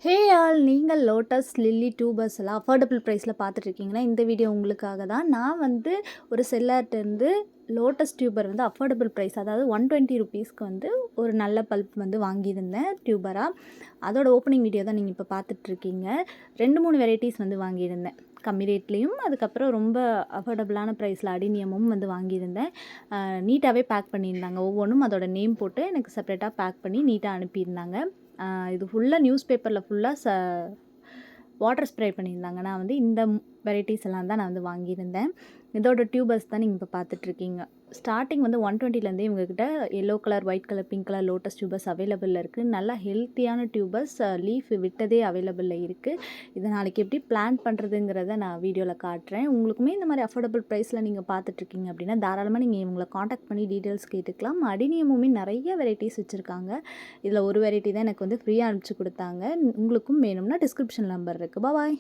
Hey all, நீங்கள் lotus lily tubers எல்லாம் affordable ப்ரைஸில் பார்த்துட்ருக்கீங்கன்னா இந்த வீடியோ உங்களுக்காக தான். நான் வந்து ஒரு செல்லர்ட்டேருந்து லோட்டஸ் டியூபர் வந்து அஃபோர்டபுள் ப்ரைஸ், அதாவது 120 ருபீஸ்க்கு வந்து ஒரு நல்ல பல்ப் வந்து வாங்கியிருந்தேன் டியூபராக. அதோட ஓப்பனிங் வீடியோ தான் நீங்கள் இப்போ பார்த்துட்ருக்கீங்க. 2-3 வெரைட்டிஸ் வந்து வாங்கியிருந்தேன் கம்மி ரேட்லேயும், அதுக்கப்புறம் ரொம்ப அஃபோர்டபுளான ப்ரைஸில் அடினியமும் வந்து வாங்கியிருந்தேன். நீட்டாகவே பேக் பண்ணியிருந்தாங்க. ஒவ்வொன்றும் அதோட நேம் போட்டு எனக்கு செப்ரேட்டாக பேக் பண்ணி நீட்டாக அனுப்பியிருந்தாங்க. இது ஃபுல்லாக நியூஸ் பேப்பரில் ஃபுல்லாக வாட்டர் ஸ்ப்ரே பண்ணியிருந்தாங்க. நான் வந்து இந்த வெரைட்டிஸ் எல்லாம் தான் நான் வந்து வாங்கியிருந்தேன். இதோட டியூபர்ஸ் தான் நீங்கள் இப்போ பார்த்துட்ருக்கீங்க. ஸ்டார்டிங் வந்து 120லேருந்தே இவங்ககிட்ட yellow colour, white colour, pink colour lotus tubers அவைலபிளில் இருக்குது. நல்லா ஹெல்த்தியான டியூபர்ஸ், லீஃப் விட்டதே அவைலபிளில் இருக்குது. இதை நாளைக்கு எப்படி பிளான் பண்ணுறதுங்கிறத நான் வீடியோவில் காட்டுறேன். உங்களுக்குமே இந்த மாதிரி அஃபோர்டபுள் ப்ரைஸில் நீங்கள் பார்த்துட்ருக்கீங்க அப்படின்னா தாராளமாக நீங்கள் இவங்களை காண்டாக்ட் பண்ணி டீட்டெயில்ஸ் கேட்டுக்கலாம். அடினியமுமே நிறைய வெரைட்டிஸ் வச்சுருக்காங்க. இதில் ஒரு வெரைட்டி தான் எனக்கு வந்து ஃப்ரீயாக அனுப்பிச்சி கொடுத்தாங்க. உங்களுக்கும் வேணும்னா டிஸ்கிரிப்ஷன் நம்பர் இருக்குது. பாய்.